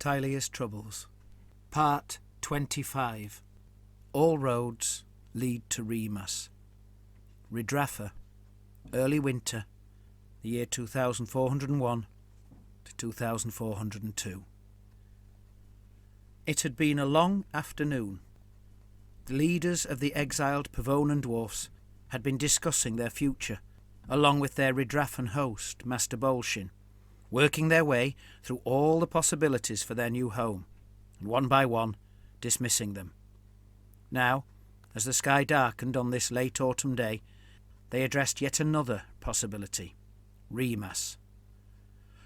Tilea's Troubles. Part 25. All roads lead to Remas. Ridrafa. Early winter. The year 2401 to 2402. It had been a long afternoon. The leaders of the exiled Pavonan dwarfs had been discussing their future, along with their Ridrafan host, Master Bolshin, working their way through all the possibilities for their new home, and one by one dismissing them. Now, as the sky darkened on this late autumn day, they addressed yet another possibility, Remas.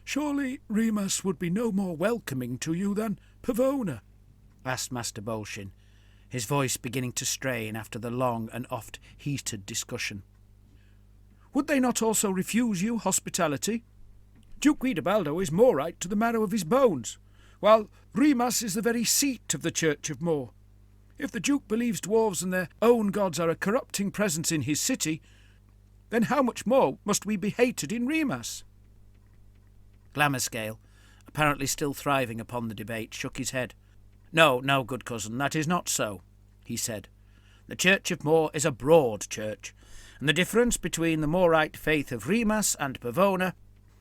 "Surely Remas would be no more welcoming to you than Pavona?" asked Master Bolshin, his voice beginning to strain after the long and oft heated discussion. "Would they not also refuse you hospitality? Duke Guidobaldo is Morrite to the marrow of his bones, while Remas is the very seat of the Church of Morr. If the Duke believes dwarves and their own gods are a corrupting presence in his city, then how much more must we be hated in Remas?" Glammerscale, apparently still thriving upon the debate, shook his head. No, good cousin, that is not so," he said. "The Church of Morr is a broad church, and the difference between the Morrite faith of Remas and Pavona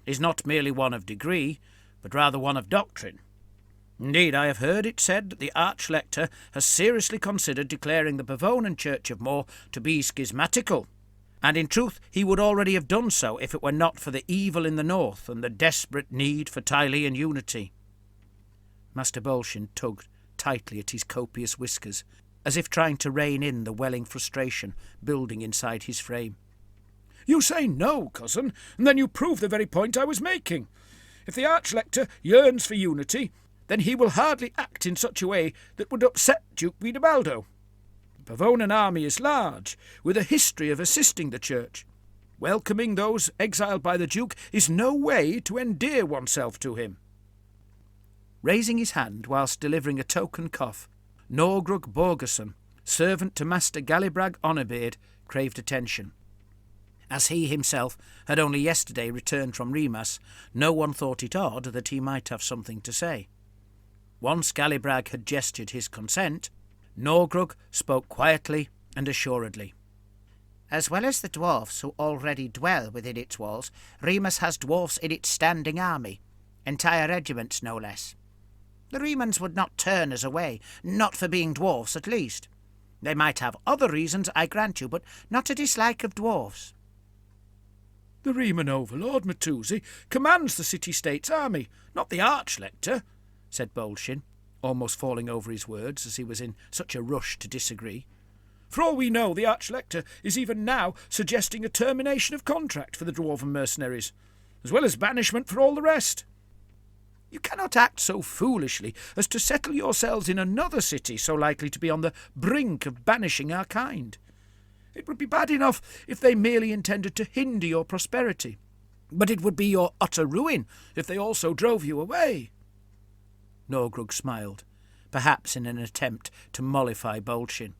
is not merely one of degree, but rather one of doctrine. Indeed, I have heard it said that the arch-lector has seriously considered declaring the Pavonan Church of Morr to be schismatical, and in truth he would already have done so if it were not for the evil in the north and the desperate need for Tilean unity." Master Bolshin tugged tightly at his copious whiskers, as if trying to rein in the welling frustration building inside his frame. "You say no, cousin, and then you prove the very point I was making. If the arch-lector yearns for unity, then he will hardly act in such a way that would upset Duke Guidobaldo. The Pavonan army is large, with a history of assisting the church. Welcoming those exiled by the Duke is no way to endear oneself to him." Raising his hand whilst delivering a token cough, Norgrug Borgerson, servant to Master Gallibrag Honourbeard, craved attention. As he himself had only yesterday returned from Remas, no one thought it odd that he might have something to say. Once Gallibrag had gestured his consent, Norgrug spoke quietly and assuredly. "As well as the dwarfs who already dwell within its walls, Remas has dwarfs in its standing army, entire regiments no less. The Remans would not turn us away, not for being dwarfs at least. They might have other reasons, I grant you, but not a dislike of dwarfs." "The Reman overlord, Matusi, commands the city-state's army, not the arch-lector," said Bolshin, almost falling over his words as he was in such a rush to disagree. "For all we know, the arch-lector is even now suggesting a termination of contract for the dwarven mercenaries, as well as banishment for all the rest. You cannot act so foolishly as to settle yourselves in another city so likely to be on the brink of banishing our kind. It would be bad enough if they merely intended to hinder your prosperity, but it would be your utter ruin if they also drove you away." Norgrug smiled, perhaps in an attempt to mollify Bolshin.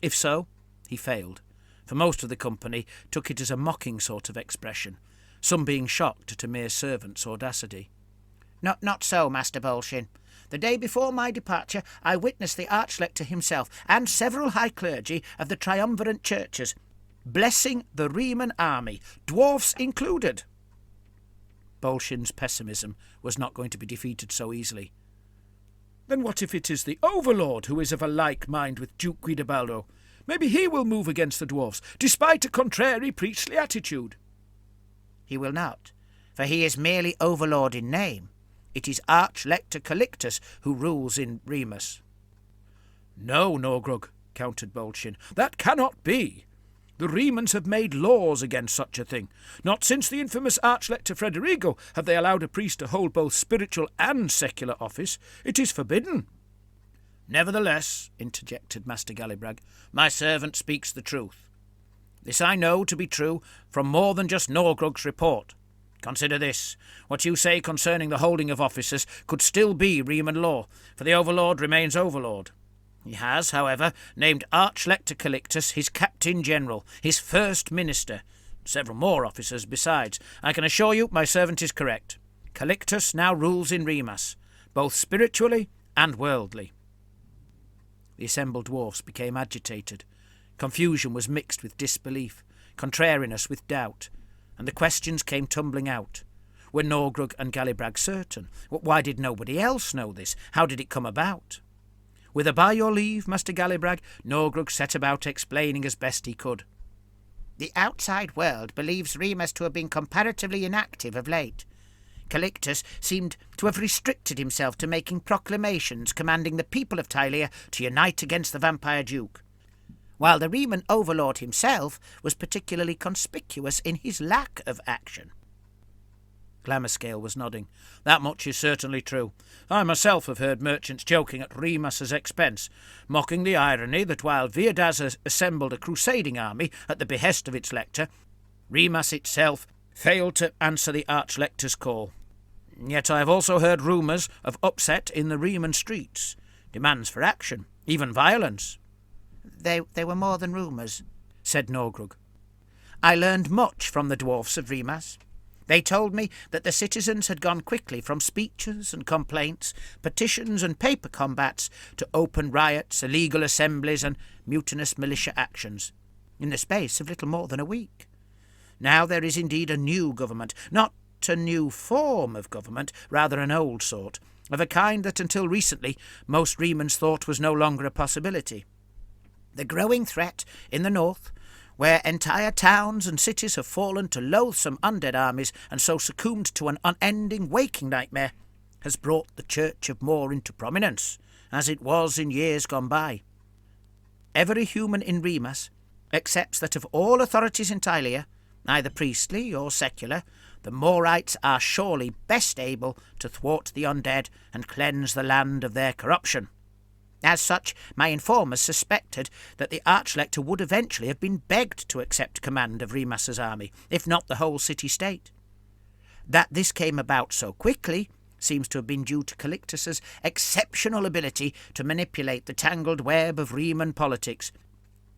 If so, he failed, for most of the company took it as a mocking sort of expression, some being shocked at a mere servant's audacity. Not so, Master Bolshin. The day before my departure, I witnessed the arch-lector himself and several high clergy of the triumvirate churches blessing the Reman army, dwarfs included. Bolshin's pessimism was not going to be defeated so easily. "Then what if it is the overlord who is of a like mind with Duke Guidobaldo? Maybe he will move against the dwarfs, despite a contrary priestly attitude." "He will not, for he is merely overlord in name. It is arch-lector Calictus who rules in Remas." "No, Norgrug," countered Bolshin, "that cannot be. The Remans have made laws against such a thing. Not since the infamous arch-lector Frederigo have they allowed a priest to hold both spiritual and secular office. It is forbidden." "Nevertheless," interjected Master Gallibrag, "my servant speaks the truth. This I know to be true from more than just Norgrug's report. Consider this. What you say concerning the holding of offices could still be Reman law, for the overlord remains overlord. He has, however, named arch-lector Calictus his captain-general, his first minister, several more officers besides. I can assure you my servant is correct. Calictus now rules in Remas. both spiritually and worldly. The assembled dwarfs became agitated. Confusion was mixed with disbelief, contrariness with doubt, and the questions came tumbling out. Were Norgrug and Gallibrag certain? Why did nobody else know this? How did it come about? With a by your leave, Master Gallibrag, Norgrug set about explaining as best he could. The outside world believes Remas to have been comparatively inactive of late. Calictus seemed to have restricted himself to making proclamations commanding the people of Tilea to unite against the vampire duke, while the Reman overlord himself was particularly conspicuous in his lack of action. Glamorscale was nodding. That much is certainly true. I myself have heard merchants joking at Remas's expense, mocking the irony that while Viadaz assembled a crusading army at the behest of its lector, Remas itself failed to answer the arch-lector's call. Yet I have also heard rumours of upset in the Reman streets, demands for action, even violence. They were more than rumours, said Norgrug. I learned much from the dwarfs of Remas. They told me that the citizens had gone quickly from speeches and complaints, petitions and paper combats to open riots, illegal assemblies and mutinous militia actions, in the space of little more than a week. Now there is indeed a new government, not a new form of government, rather an old sort, of a kind that until recently most Remans thought was no longer a possibility. The growing threat in the north, where entire towns and cities have fallen to loathsome undead armies and so succumbed to an unending waking nightmare, has brought the Church of Morr into prominence, as it was in years gone by. Every human in Remas accepts that of all authorities in Tilea, neither priestly or secular, the Morrites are surely best able to thwart the undead and cleanse the land of their corruption. As such, my informers suspected that the arch-lector would eventually have been begged to accept command of Remas's army, if not the whole city-state. That this came about so quickly seems to have been due to Calictus's exceptional ability to manipulate the tangled web of Reman politics,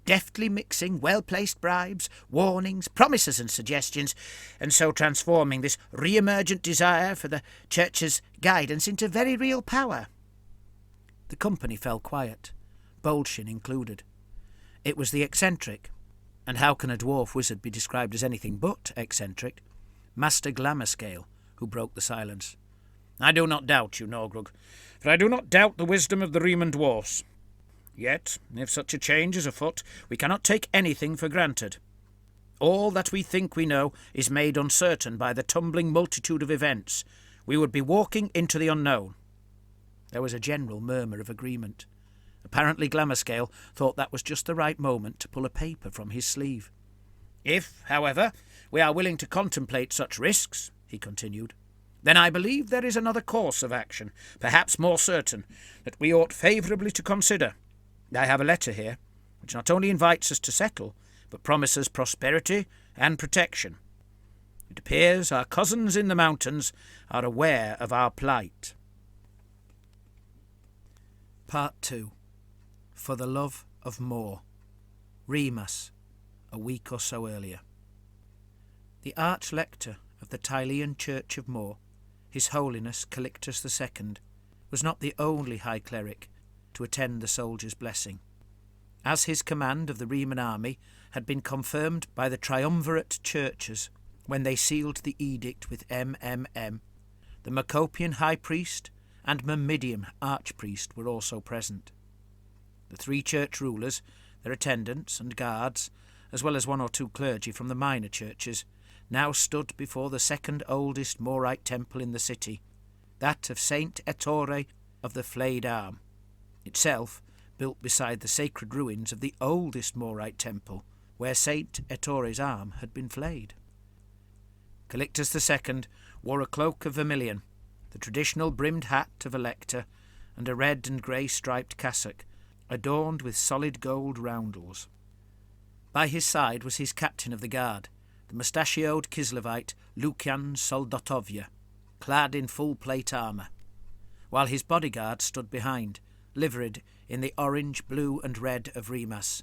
deftly mixing well-placed bribes, warnings, promises and suggestions, and so transforming this re-emergent desire for the Church's guidance into very real power. The company fell quiet, Bolshin included. It was the eccentric, and how can a dwarf wizard be described as anything but eccentric, Master Glamorscale, who broke the silence. I do not doubt you, Norgrug, for I do not doubt the wisdom of the Reman dwarfs. Yet, if such a change is afoot, we cannot take anything for granted. All that we think we know is made uncertain by the tumbling multitude of events. We would be walking into the unknown. There was a general murmur of agreement. Apparently Glamorscale thought that was just the right moment to pull a paper from his sleeve. If, however, we are willing to contemplate such risks, he continued, then I believe there is another course of action, perhaps more certain, that we ought favourably to consider. I have a letter here, which not only invites us to settle, but promises prosperity and protection. It appears our cousins in the mountains are aware of our plight. Part 2. For the Love of Morr. Remas, a week or so earlier. The arch-lector of the Tilean Church of Morr, His Holiness Calictus II, was not the only high cleric to attend the soldier's blessing. As his command of the Reman army had been confirmed by the triumvirate churches when they sealed the edict with MMM, the Macopian high priest and Myrmidian archpriest were also present. The three church rulers, their attendants and guards, as well as one or two clergy from the minor churches, now stood before the second oldest Morrite temple in the city, that of Saint Ettore of the Flayed Arm, itself built beside the sacred ruins of the oldest Morrite temple, where Saint Ettore's arm had been flayed. Calictus II wore a cloak of vermilion, the traditional brimmed hat of a lector, and a red and grey striped cassock, adorned with solid gold roundels. By his side was his captain of the guard, the mustachioed Kislevite Lukian Soldatovia, clad in full plate armour, while his bodyguard stood behind, liveried in the orange, blue and red of Remas.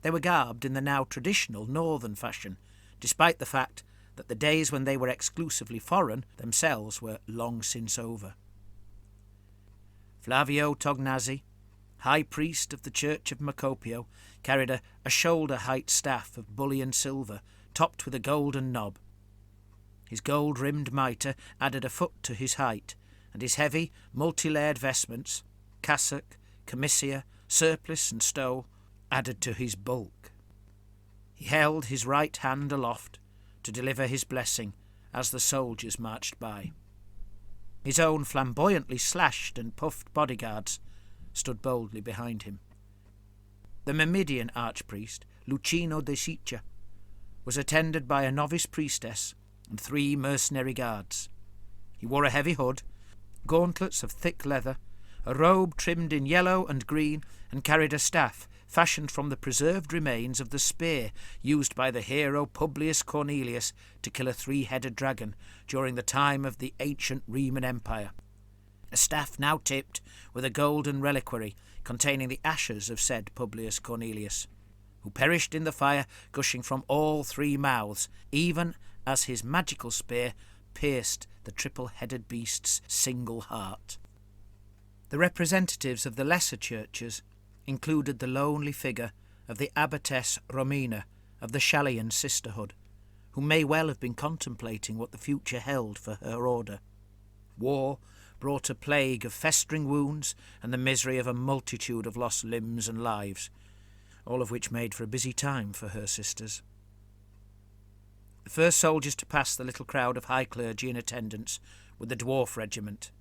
They were garbed in the now traditional northern fashion, despite the fact that the days when they were exclusively foreign themselves were long since over. Flavio Tognazzi, high priest of the church of Macopio, carried a shoulder-height staff of bullion silver, topped with a golden knob. His gold-rimmed mitre added a foot to his height, and his heavy, multi-layered vestments, cassock, comisia, surplice, and stole, added to his bulk. He held his right hand aloft to deliver his blessing as the soldiers marched by. His own flamboyantly slashed and puffed bodyguards stood boldly behind him. The Memidian archpriest, Lucino de Siccia, was attended by a novice priestess and 3 mercenary guards. He wore a heavy hood, gauntlets of thick leather, a robe trimmed in yellow and green, and carried a staff fashioned from the preserved remains of the spear used by the hero Publius Cornelius to kill a 3-headed dragon during the time of the ancient Roman Empire. A staff now tipped with a golden reliquary containing the ashes of said Publius Cornelius, who perished in the fire gushing from all 3 mouths, even as his magical spear pierced the triple-headed beast's single heart. The representatives of the lesser churches included the lonely figure of the abbotess Romina of the Chalian sisterhood, who may well have been contemplating what the future held for her order. War brought a plague of festering wounds and the misery of a multitude of lost limbs and lives, all of which made for a busy time for her sisters. The first soldiers to pass the little crowd of high clergy in attendance were the dwarf regiment,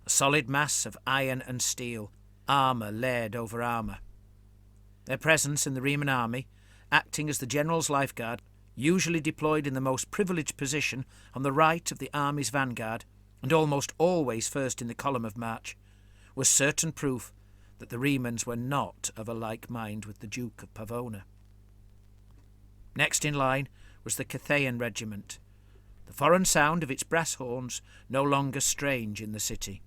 a solid mass of iron and steel, armour layered over armour. Their presence in the Roman army, acting as the general's lifeguard, usually deployed in the most privileged position on the right of the army's vanguard, and almost always first in the column of march, was certain proof that the Remans were not of a like mind with the Duke of Pavona. Next in line was the Cathaean regiment, the foreign sound of its brass horns no longer strange in the city.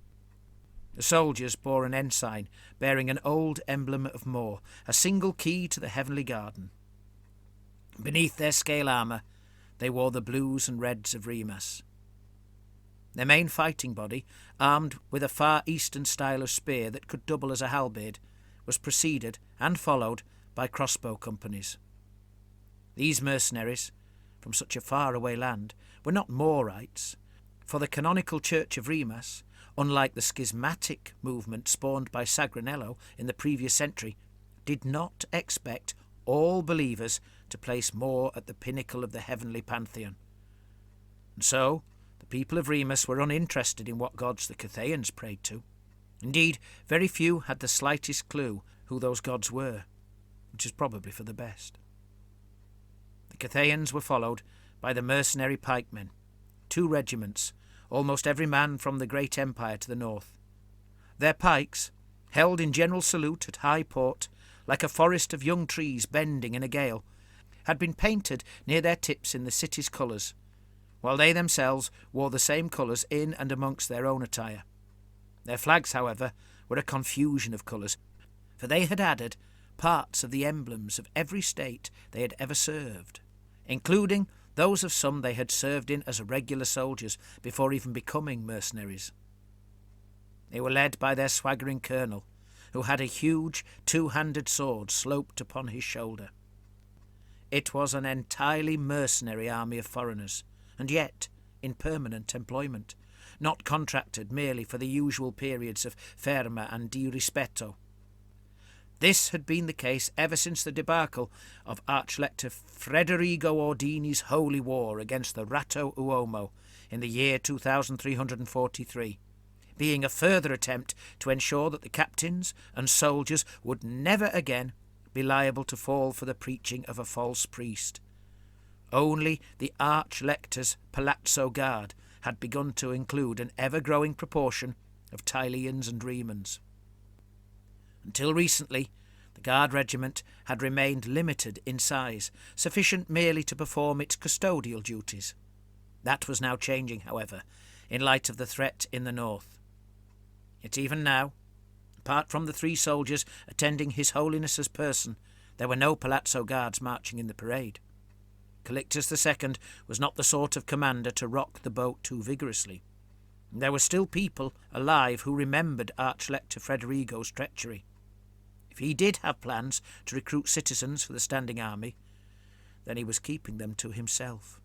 The soldiers bore an ensign bearing an old emblem of Morr, a single key to the heavenly garden. Beneath their scale armour they wore the blues and reds of Remas. Their main fighting body, armed with a far eastern style of spear that could double as a halberd, was preceded and followed by crossbow companies. These mercenaries, from such a far-away land, were not Morrites, for the canonical church of Remas, unlike the schismatic movement spawned by Sagranello in the previous century, did not expect all believers to place Morr at the pinnacle of the heavenly pantheon. And so, the people of Remas were uninterested in what gods the Cathaeans prayed to. Indeed, very few had the slightest clue who those gods were, which is probably for the best. The Cathaeans were followed by the mercenary pikemen, 2 regiments, almost every man from the great empire to the north. Their pikes, held in general salute at high port, like a forest of young trees bending in a gale, had been painted near their tips in the city's colours, while they themselves wore the same colours in and amongst their own attire. Their flags, however, were a confusion of colours, for they had added parts of the emblems of every state they had ever served, including those of some they had served in as regular soldiers before even becoming mercenaries. They were led by their swaggering colonel, who had a huge 2-handed sword sloped upon his shoulder. It was an entirely mercenary army of foreigners, and yet in permanent employment, not contracted merely for the usual periods of ferma and di rispetto. This had been the case ever since the debacle of arch-lector Federigo Ordini's holy war against the Ratto Uomo in the year 2343, being a further attempt to ensure that the captains and soldiers would never again be liable to fall for the preaching of a false priest. Only the arch-lector's palazzo guard had begun to include an ever-growing proportion of Tileans and Remans. Until recently, the Guard regiment had remained limited in size, sufficient merely to perform its custodial duties. That was now changing, however, in light of the threat in the north. Yet even now, apart from the 3 soldiers attending His Holiness's person, there were no Palazzo Guards marching in the parade. Callictus II was not the sort of commander to rock the boat too vigorously. There were still people alive who remembered Arch-lector Frederigo's treachery. If he did have plans to recruit citizens for the standing army, then he was keeping them to himself.